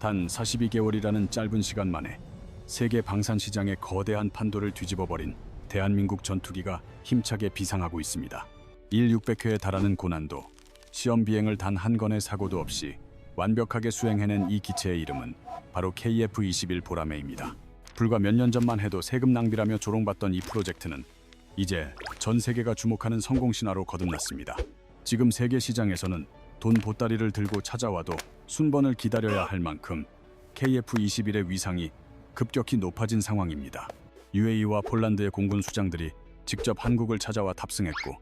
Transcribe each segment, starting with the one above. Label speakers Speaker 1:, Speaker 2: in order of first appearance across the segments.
Speaker 1: 단 42개월이라는 짧은 시간 만에 세계 방산 시장의 거대한 판도를 뒤집어버린 대한민국 전투기가 힘차게 비상하고 있습니다. 1600회에 달하는 고난도, 시험 비행을 단 한 건의 사고도 없이 완벽하게 수행해낸 이 기체의 이름은 바로 KF-21 보라매입니다. 불과 몇 년 전만 해도 세금 낭비라며 조롱받던 이 프로젝트는 이제 전 세계가 주목하는 성공 신화로 거듭났습니다. 지금 세계 시장에서는 돈 보따리를 들고 찾아와도 순번을 기다려야 할 만큼 KF-21의 위상이 급격히 높아진 상황입니다. UAE와 폴란드의 공군 수장들이 직접 한국을 찾아와 탑승했고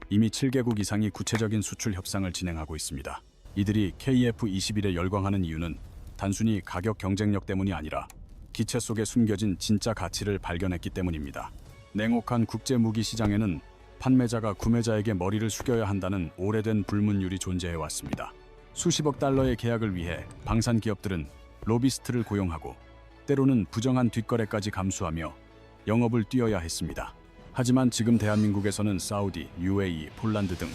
Speaker 1: 이미 7개국 이상이 구체적인 수출 협상을 진행하고 있습니다. 이들이 KF-21에 열광하는 이유는 단순히 가격 경쟁력 때문이 아니라 기체 속에 숨겨진 진짜 가치를 발견했기 때문입니다. 냉혹한 국제 무기 시장에는 판매자가 구매자에게 머리를 숙여야 한다는 오래된 불문율이 존재해 왔습니다. 수십억 달러의 계약을 위해 방산 기업들은 로비스트를 고용하고 때로는 부정한 뒷거래까지 감수하며 영업을 뛰어야 했습니다. 하지만 지금 대한민국에서는 사우디, UAE, 폴란드 등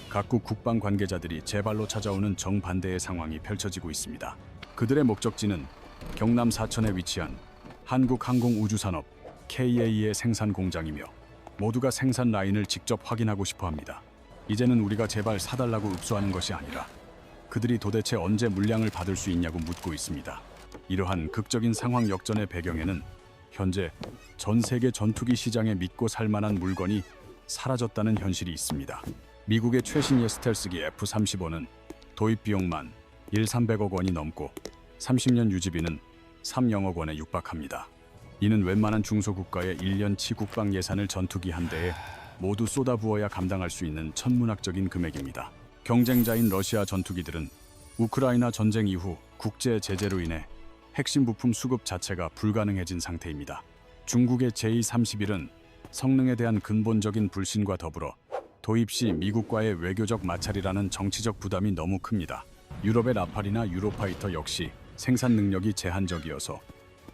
Speaker 1: 각국 국방 관계자들이 제발로 찾아오는 정반대의 상황이 펼쳐지고 있습니다. 그들의 목적지는 경남 사천에 위치한 한국항공우주산업 KA의 생산 공장이며 모두가 생산 라인을 직접 확인하고 싶어 합니다. 이제는 우리가 제발 사달라고 읍소하는 것이 아니라 그들이 도대체 언제 물량을 받을 수 있냐고 묻고 있습니다. 이러한 극적인 상황 역전의 배경에는 현재 전 세계 전투기 시장에 믿고 살만한 물건이 사라졌다는 현실이 있습니다. 미국의 최신의 스텔스기 F-35는 도입 비용만 1,300억 원이 넘고 30년 유지비는 3,000억 원에 육박합니다. 이는 웬만한 중소국가의 1년치 국방 예산을 전투기 한 대에 모두 쏟아부어야 감당할 수 있는 천문학적인 금액입니다. 경쟁자인 러시아 전투기들은 우크라이나 전쟁 이후 국제 제재로 인해 핵심 부품 수급 자체가 불가능해진 상태입니다. 중국의 J-31은 성능에 대한 근본적인 불신과 더불어 도입 시 미국과의 외교적 마찰이라는 정치적 부담이 너무 큽니다. 유럽의 라팔이나 유로파이터 역시 생산 능력이 제한적이어서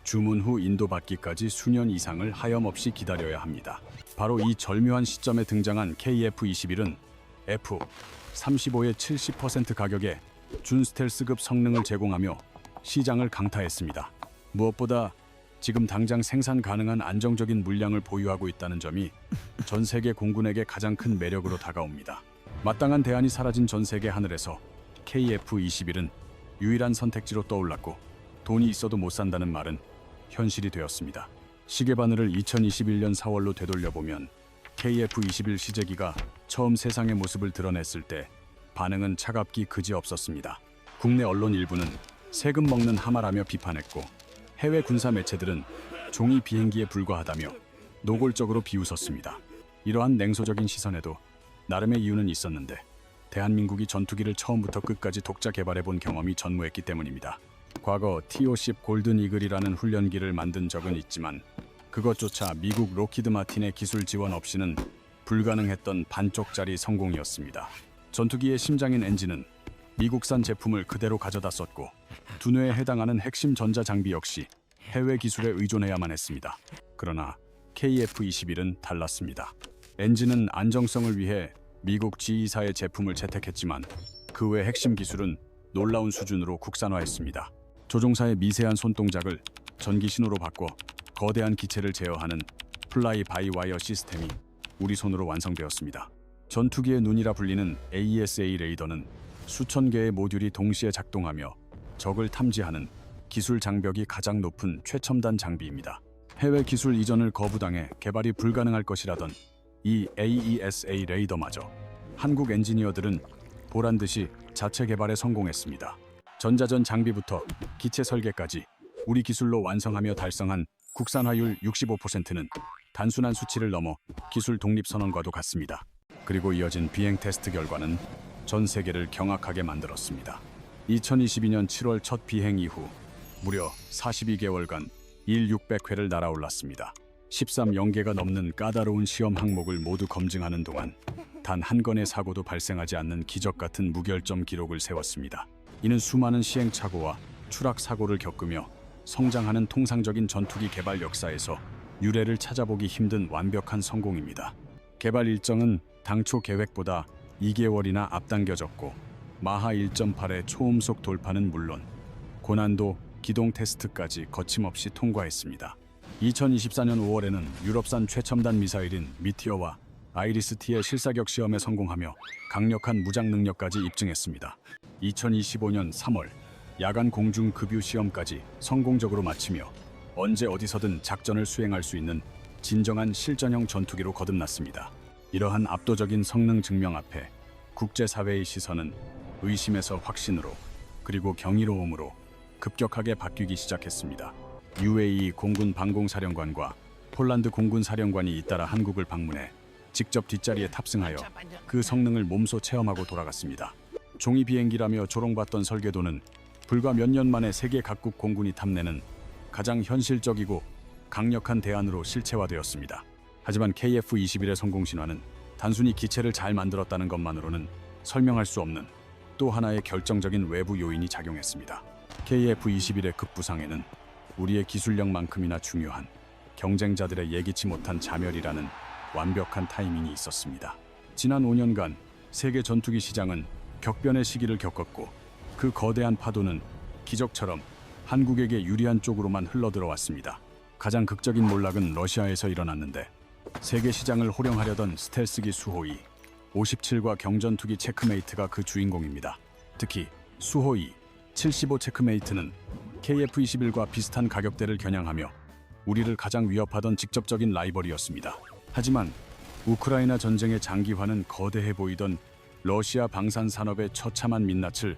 Speaker 1: 주문 후 인도받기까지 수년 이상을 하염없이 기다려야 합니다. 바로 이 절묘한 시점에 등장한 KF-21은 F-35의 70% 가격에 준스텔스급 성능을 제공하며 시장을 강타했습니다. 무엇보다 지금 당장 생산 가능한 안정적인 물량을 보유하고 있다는 점이 전 세계 공군에게 가장 큰 매력으로 다가옵니다. 마땅한 대안이 사라진 전 세계 하늘에서 KF-21은 유일한 선택지로 떠올랐고 돈이 있어도 못 산다는 말은 현실이 되었습니다. 시계바늘을 2021년 4월로 되돌려보면 KF-21 시제기가 처음 세상의 모습을 드러냈을 때 반응은 차갑기 그지없었습니다. 국내 언론 일부는 세금 먹는 하마라며 비판했고 해외 군사 매체들은 종이 비행기에 불과하다며 노골적으로 비웃었습니다. 이러한 냉소적인 시선에도 나름의 이유는 있었는데 대한민국이 전투기를 처음부터 끝까지 독자 개발해본 경험이 전무했기 때문입니다. 과거 TO-10 골든 이글이라는 훈련기를 만든 적은 있지만 그것조차 미국 록히드 마틴의 기술 지원 없이는 불가능했던 반쪽짜리 성공이었습니다. 전투기의 심장인 엔진은 미국산 제품을 그대로 가져다 썼고 두뇌에 해당하는 핵심 전자장비 역시 해외 기술에 의존해야만 했습니다. 그러나 KF-21은 달랐습니다. 엔진은 안정성을 위해 미국 G2사의 제품을 채택했지만 그 외 핵심 기술은 놀라운 수준으로 국산화했습니다. 조종사의 미세한 손동작을 전기 신호로 바꿔 거대한 기체를 제어하는 플라이 바이 와이어 시스템이 우리 손으로 완성되었습니다. 전투기의 눈이라 불리는 AESA 레이더는 수천 개의 모듈이 동시에 작동하며 적을 탐지하는 기술 장벽이 가장 높은 최첨단 장비입니다. 해외 기술 이전을 거부당해 개발이 불가능할 것이라던 이 AESA 레이더마저 한국 엔지니어들은 보란듯이 자체 개발에 성공했습니다. 전자전 장비부터 기체 설계까지 우리 기술로 완성하며 달성한 국산화율 65%는 단순한 수치를 넘어 기술 독립 선언과도 같습니다. 그리고 이어진 비행 테스트 결과는 전 세계를 경악하게 만들었습니다. 2022년 7월 첫 비행 이후 무려 42개월간 1600회를 날아올랐습니다. 13연계가 넘는 까다로운 시험 항목을 모두 검증하는 동안 단 한 건의 사고도 발생하지 않는 기적 같은 무결점 기록을 세웠습니다. 이는 수많은 시행착오와 추락 사고를 겪으며 성장하는 통상적인 전투기 개발 역사에서 유례를 찾아보기 힘든 완벽한 성공입니다. 개발 일정은 당초 계획보다 2개월이나 앞당겨졌고 마하 1.8의 초음속 돌파는 물론 고난도 기동 테스트까지 거침없이 통과했습니다. 2024년 5월에는 유럽산 최첨단 미사일인 미티어와 아이리스-T의 실사격 시험에 성공하며 강력한 무장 능력까지 입증했습니다. 2025년 3월 야간 공중 급유 시험까지 성공적으로 마치며 언제 어디서든 작전을 수행할 수 있는 진정한 실전형 전투기로 거듭났습니다. 이러한 압도적인 성능 증명 앞에 국제사회의 시선은 의심에서 확신으로 그리고 경이로움으로 급격하게 바뀌기 시작했습니다. UAE 공군 방공사령관과 폴란드 공군 사령관이 잇따라 한국을 방문해 직접 뒷자리에 탑승하여 그 성능을 몸소 체험하고 돌아갔습니다. 종이 비행기라며 조롱받던 설계도는 불과 몇 년 만에 세계 각국 공군이 탐내는 가장 현실적이고 강력한 대안으로 실체화되었습니다. 하지만 KF-21의 성공 신화는 단순히 기체를 잘 만들었다는 것만으로는 설명할 수 없는 또 하나의 결정적인 외부 요인이 작용했습니다. KF-21의 급부상에는 우리의 기술력만큼이나 중요한 경쟁자들의 예기치 못한 자멸이라는 완벽한 타이밍이 있었습니다. 지난 5년간 세계 전투기 시장은 격변의 시기를 겪었고 그 거대한 파도는 기적처럼 한국에게 유리한 쪽으로만 흘러들어왔습니다. 가장 극적인 몰락은 러시아에서 일어났는데 세계 시장을 호령하려던 스텔스기 수호이 57과 경전투기 체크메이트가 그 주인공입니다. 특히 수호이 75 체크메이트는 KF-21과 비슷한 가격대를 겨냥하며 우리를 가장 위협하던 직접적인 라이벌이었습니다. 하지만 우크라이나 전쟁의 장기화는 거대해 보이던 러시아 방산 산업의 처참한 민낯을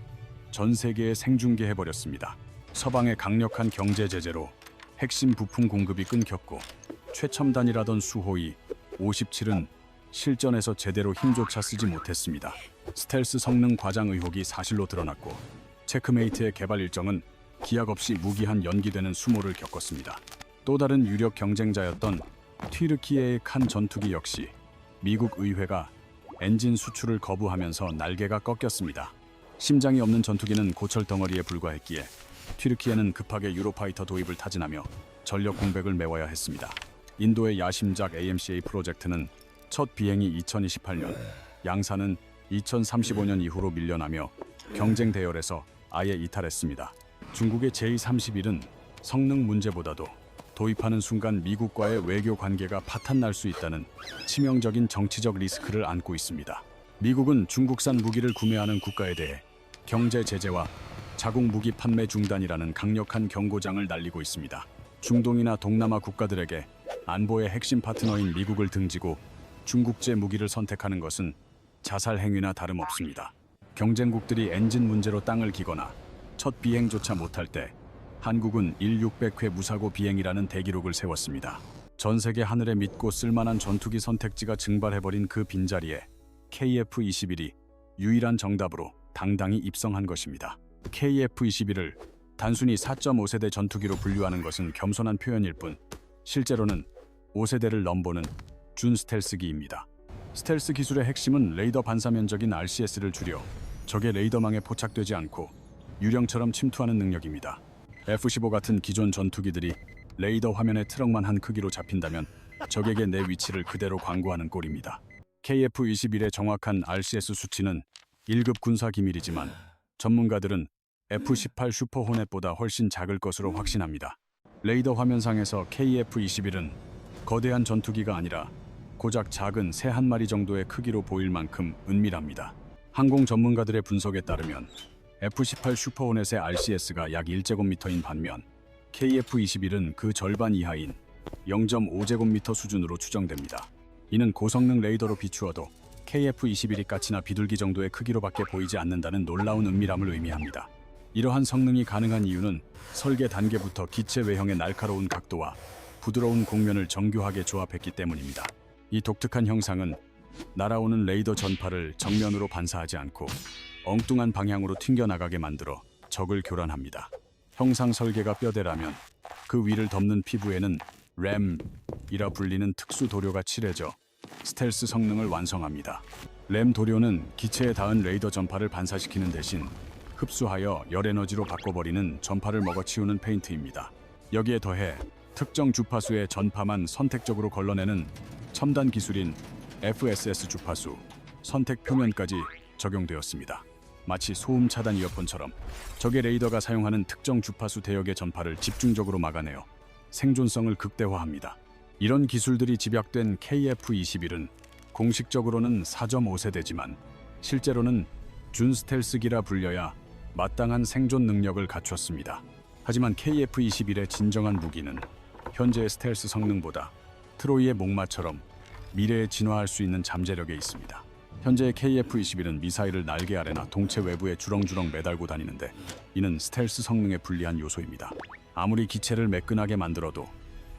Speaker 1: 전 세계에 생중계해버렸습니다. 서방의 강력한 경제 제재로 핵심 부품 공급이 끊겼고 최첨단이라던 수호이 57은 실전에서 제대로 힘조차 쓰지 못했습니다. 스텔스 성능 과장 의혹이 사실로 드러났고 체크메이트의 개발 일정은 기약 없이 무기한 연기되는 수모를 겪었습니다. 또 다른 유력 경쟁자였던 튀르키예의 칸 전투기 역시 미국 의회가 엔진 수출을 거부하면서 날개가 꺾였습니다. 심장이 없는 전투기는 고철 덩어리에 불과했기에 튀르키예는 급하게 유로파이터 도입을 타진하며 전력 공백을 메워야 했습니다. 인도의 야심작 AMCA 프로젝트는 첫 비행이 2028년, 양산은 2035년 이후로 밀려나며 경쟁 대열에서 아예 이탈했습니다. 중국의 J-31은 성능 문제보다도 도입하는 순간 미국과의 외교 관계가 파탄날 수 있다는 치명적인 정치적 리스크를 안고 있습니다. 미국은 중국산 무기를 구매하는 국가에 대해 경제 제재와 자국 무기 판매 중단이라는 강력한 경고장을 날리고 있습니다. 중동이나 동남아 국가들에게 안보의 핵심 파트너인 미국을 등지고 중국제 무기를 선택하는 것은 자살 행위나 다름없습니다. 경쟁국들이 엔진 문제로 땅을 기거나 첫 비행조차 못할 때 한국은 1600회 무사고 비행이라는 대기록을 세웠습니다. 전 세계 하늘에 믿고 쓸만한 전투기 선택지가 증발해버린 그 빈자리에 KF-21이 유일한 정답으로 당당히 입성한 것입니다. KF-21을 단순히 4.5세대 전투기로 분류하는 것은 겸손한 표현일 뿐 실제로는 5세대를 넘보는 준 스텔스기입니다. 스텔스 기술의 핵심은 레이더 반사 면적인 RCS를 줄여 적의 레이더망에 포착되지 않고 유령처럼 침투하는 능력입니다. F-15 같은 기존 전투기들이 레이더 화면에 트럭만 한 크기로 잡힌다면 적에게 내 위치를 그대로 광고하는 꼴입니다. KF-21의 정확한 RCS 수치는 1급 군사 기밀이지만 전문가들은 F-18 슈퍼 호넷보다 훨씬 작을 것으로 확신합니다. 레이더 화면상에서 KF-21은 거대한 전투기가 아니라 고작 작은 새 한 마리 정도의 크기로 보일 만큼 은밀합니다. 항공 전문가들의 분석에 따르면 F-18 슈퍼 호넷의 RCS가 약 1제곱미터인 반면 KF-21은 그 절반 이하인 0.5제곱미터 수준으로 추정됩니다. 이는 고성능 레이더로 비추어도 KF-21이 까치나 비둘기 정도의 크기로밖에 보이지 않는다는 놀라운 은밀함을 의미합니다. 이러한 성능이 가능한 이유는 설계 단계부터 기체 외형의 날카로운 각도와 부드러운 곡면을 정교하게 조합했기 때문입니다. 이 독특한 형상은 날아오는 레이더 전파를 정면으로 반사하지 않고 엉뚱한 방향으로 튕겨나가게 만들어 적을 교란합니다. 형상 설계가 뼈대라면 그 위를 덮는 피부에는 램이라 불리는 특수 도료가 칠해져 스텔스 성능을 완성합니다. 램 도료는 기체에 닿은 레이더 전파를 반사시키는 대신 흡수하여 열 에너지로 바꿔버리는 전파를 먹어치우는 페인트입니다. 여기에 더해 특정 주파수의 전파만 선택적으로 걸러내는 첨단 기술인 FSS 주파수 선택 표면까지 적용되었습니다. 마치 소음 차단 이어폰처럼 적의 레이더가 사용하는 특정 주파수 대역의 전파를 집중적으로 막아내어 생존성을 극대화합니다. 이런 기술들이 집약된 KF-21은 공식적으로는 4.5세대지만 실제로는 준스텔스기라 불려야 마땅한 생존 능력을 갖췄습니다. 하지만 KF-21의 진정한 무기는 현재의 스텔스 성능보다 트로이의 목마처럼 미래에 진화할 수 있는 잠재력에 있습니다. 현재의 KF-21은 미사일을 날개 아래나 동체 외부에 주렁주렁 매달고 다니는데 이는 스텔스 성능에 불리한 요소입니다. 아무리 기체를 매끈하게 만들어도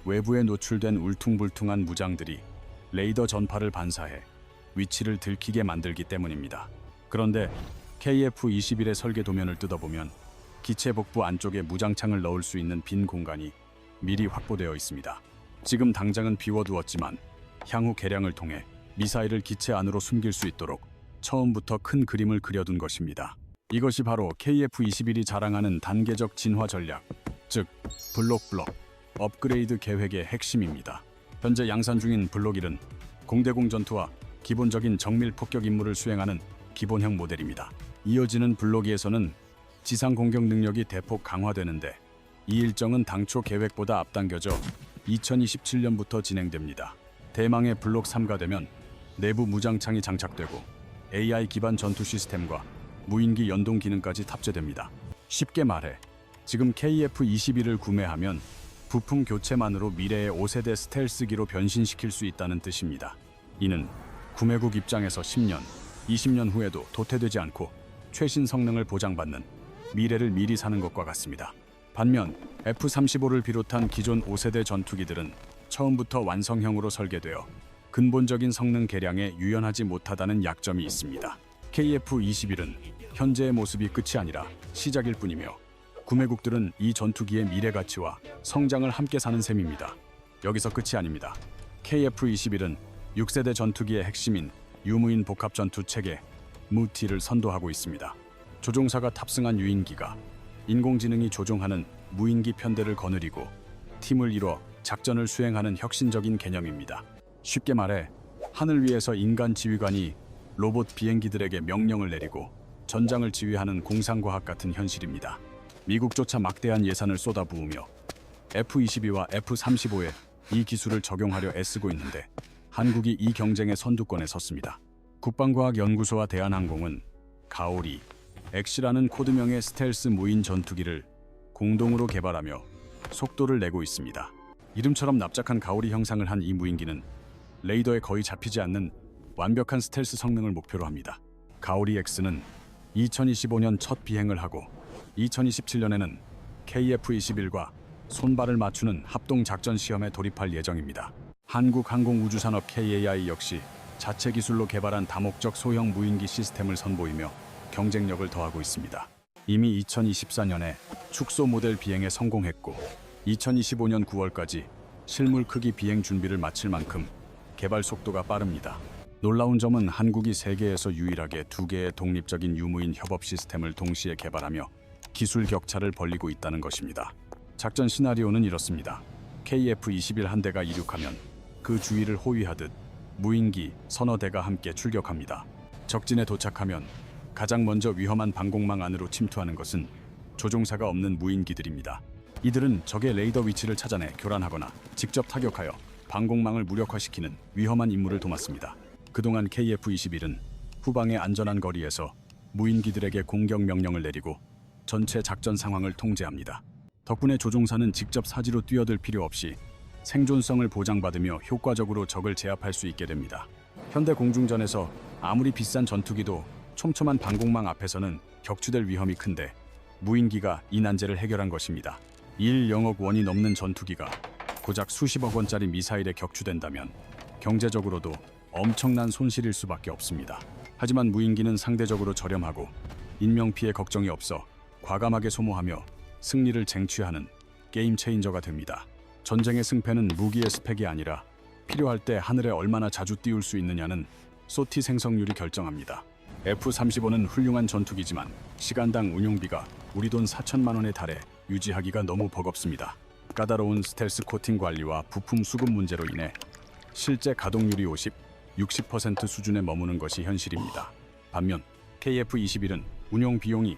Speaker 1: 외부에 노출된 울퉁불퉁한 무장들이 레이더 전파를 반사해 위치를 들키게 만들기 때문입니다. 그런데 KF-21의 설계 도면을 뜯어보면 기체 복부 안쪽에 무장창을 넣을 수 있는 빈 공간이 미리 확보되어 있습니다. 지금 당장은 비워두었지만 향후 개량을 통해 미사일을 기체 안으로 숨길 수 있도록 처음부터 큰 그림을 그려둔 것입니다. 이것이 바로 KF-21이 자랑하는 단계적 진화 전략, 즉 블록 업그레이드 계획의 핵심입니다. 현재 양산 중인 블록 1은 공대공 전투와 기본적인 정밀 폭격 임무를 수행하는 기본형 모델입니다. 이어지는 블록 2에서는 지상 공격 능력이 대폭 강화되는데 이 일정은 당초 계획보다 앞당겨져 2027년부터 진행됩니다. 대망의 블록 3가 되면 내부 무장창이 장착되고 AI 기반 전투 시스템과 무인기 연동 기능까지 탑재됩니다. 쉽게 말해 지금 KF-21을 구매하면 부품 교체만으로 미래의 5세대 스텔스기로 변신시킬 수 있다는 뜻입니다. 이는 구매국 입장에서 10년, 20년 후에도 도태되지 않고 최신 성능을 보장받는 미래를 미리 사는 것과 같습니다. 반면 F-35를 비롯한 기존 5세대 전투기들은 처음부터 완성형으로 설계되어 근본적인 성능 개량에 유연하지 못하다는 약점이 있습니다. KF-21은 현재의 모습이 끝이 아니라 시작일 뿐이며 구매국들은 이 전투기의 미래 가치와 성장을 함께 사는 셈입니다. 여기서 끝이 아닙니다. KF-21은 6세대 전투기의 핵심인 유무인 복합 전투 체계 무티를 선도하고 있습니다. 조종사가 탑승한 유인기가 인공지능이 조종하는 무인기 편대를 거느리고 팀을 이뤄 작전을 수행하는 혁신적인 개념입니다. 쉽게 말해 하늘 위에서 인간 지휘관이 로봇 비행기들에게 명령을 내리고 전장을 지휘하는 공상과학 같은 현실입니다. 미국조차 막대한 예산을 쏟아부으며 F-22와 F-35에 이 기술을 적용하려 애쓰고 있는데 한국이 이 경쟁의 선두권에 섰습니다. 국방과학연구소와 대한항공은 가오리, 엑시라는 코드명의 스텔스 무인 전투기를 공동으로 개발하며 속도를 내고 있습니다. 이름처럼 납작한 가오리 형상을 한 이 무인기는 레이더에 거의 잡히지 않는 완벽한 스텔스 성능을 목표로 합니다. 가오리 X는 2025년 첫 비행을 하고 2027년에는 KF-21과 손발을 맞추는 합동 작전 시험에 돌입할 예정입니다. 한국항공우주산업 KAI 역시 자체 기술로 개발한 다목적 소형 무인기 시스템을 선보이며 경쟁력을 더하고 있습니다. 이미 2024년에 축소 모델 비행에 성공했고 2025년 9월까지 실물 크기 비행 준비를 마칠 만큼 개발 속도가 빠릅니다. 놀라운 점은 한국이 세계에서 유일하게 두 개의 독립적인 유무인 협업 시스템을 동시에 개발하며 기술 격차를 벌리고 있다는 것입니다. 작전 시나리오는 이렇습니다. KF-21 한 대가 이륙하면 그 주위를 호위하듯 무인기 서너 대가 함께 출격합니다. 적진에 도착하면 가장 먼저 위험한 방공망 안으로 침투하는 것은 조종사가 없는 무인기들입니다. 이들은 적의 레이더 위치를 찾아내 교란하거나 직접 타격하여 방공망을 무력화시키는 위험한 임무를 도맡습니다. 그동안 KF-21은 후방의 안전한 거리에서 무인기들에게 공격 명령을 내리고 전체 작전 상황을 통제합니다. 덕분에 조종사는 직접 사지로 뛰어들 필요 없이 생존성을 보장받으며 효과적으로 적을 제압할 수 있게 됩니다. 현대 공중전에서 아무리 비싼 전투기도 촘촘한 방공망 앞에서는 격추될 위험이 큰데 무인기가 이 난제를 해결한 것입니다. 1억억 원이 넘는 전투기가 고작 수십억 원짜리 미사일에 격추된다면 경제적으로도 엄청난 손실일 수밖에 없습니다. 하지만 무인기는 상대적으로 저렴하고 인명피해 걱정이 없어 과감하게 소모하며 승리를 쟁취하는 게임 체인저가 됩니다. 전쟁의 승패는 무기의 스펙이 아니라 필요할 때 하늘에 얼마나 자주 띄울 수 있느냐는 소티 생성률이 결정합니다. F-35는 훌륭한 전투기지만 시간당 운용비가 우리 돈 4천만 원에 달해 유지하기가 너무 버겁습니다. 까다로운 스텔스 코팅 관리와 부품 수급 문제로 인해 실제 가동률이 50, 60% 수준에 머무는 것이 현실입니다. 반면 KF-21은 운용 비용이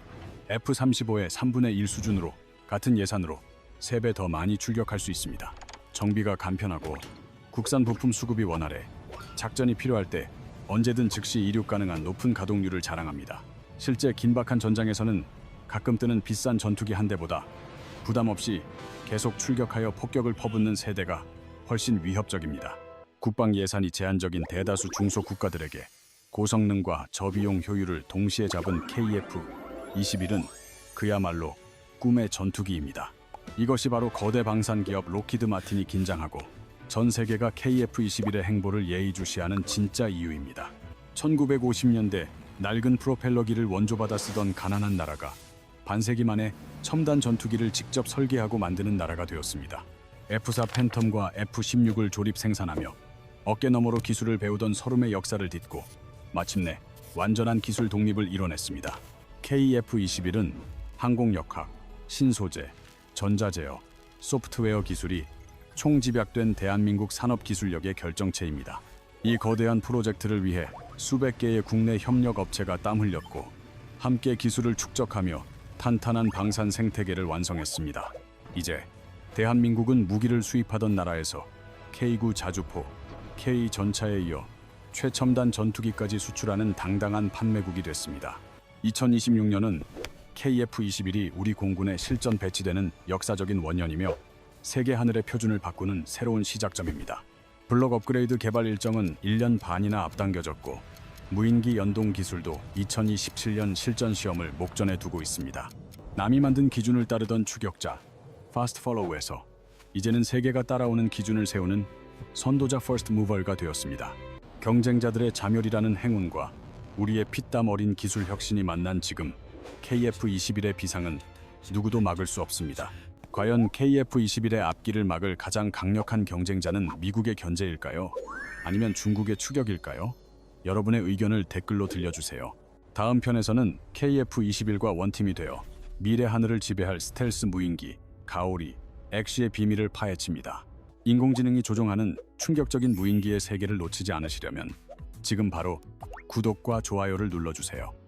Speaker 1: F-35의 3분의 1 수준으로 같은 예산으로 3배 더 많이 출격할 수 있습니다. 정비가 간편하고 국산 부품 수급이 원활해 작전이 필요할 때 언제든 즉시 이륙 가능한 높은 가동률을 자랑합니다. 실제 긴박한 전장에서는 가끔 뜨는 비싼 전투기 한 대보다 부담 없이 계속 출격하여 폭격을 퍼붓는 세대가 훨씬 위협적입니다. 국방 예산이 제한적인 대다수 중소 국가들에게 고성능과 저비용 효율을 동시에 잡은 KF-21은 그야말로 꿈의 전투기입니다. 이것이 바로 거대 방산 기업 록히드 마틴이 긴장하고 전 세계가 KF-21의 행보를 예의주시하는 진짜 이유입니다. 1950년대 낡은 프로펠러기를 원조받아 쓰던 가난한 나라가 반세기 만에 첨단 전투기를 직접 설계하고 만드는 나라가 되었습니다. F-4 팬텀과 F-16을 조립 생산하며 어깨너머로 기술을 배우던 서름의 역사를 딛고 마침내 완전한 기술 독립을 이뤄냈습니다. KF-21은 항공역학, 신소재, 전자제어, 소프트웨어 기술이 총집약된 대한민국 산업기술력의 결정체입니다. 이 거대한 프로젝트를 위해 수백 개의 국내 협력 업체가 땀 흘렸고 함께 기술을 축적하며 탄탄한 방산 생태계를 완성했습니다. 이제 대한민국은 무기를 수입하던 나라에서 K9 자주포, K 전차에 이어 최첨단 전투기까지 수출하는 당당한 판매국이 됐습니다. 2026년은 KF-21이 우리 공군에 실전 배치되는 역사적인 원년이며 세계 하늘의 표준을 바꾸는 새로운 시작점입니다. 블록 업그레이드 개발 일정은 1년 반이나 앞당겨졌고 무인기 연동 기술도 2027년 실전 시험을 목전에 두고 있습니다. 남이 만든 기준을 따르던 추격자 Fast Follower에서 이제는 세계가 따라오는 기준을 세우는 선도자 First Mover가 되었습니다. 경쟁자들의 자멸이라는 행운과 우리의 피땀 어린 기술 혁신이 만난 지금 KF-21의 비상은 누구도 막을 수 없습니다. 과연 KF-21의 앞길을 막을 가장 강력한 경쟁자는 미국의 견제일까요? 아니면 중국의 추격일까요? 여러분의 의견을 댓글로 들려주세요. 다음 편에서는 KF-21과 원팀이 되어 미래 하늘을 지배할 스텔스 무인기 가오리, 엑시의 비밀을 파헤칩니다. 인공지능이 조종하는 충격적인 무인기의 세계를 놓치지 않으시려면 지금 바로 구독과 좋아요를 눌러주세요.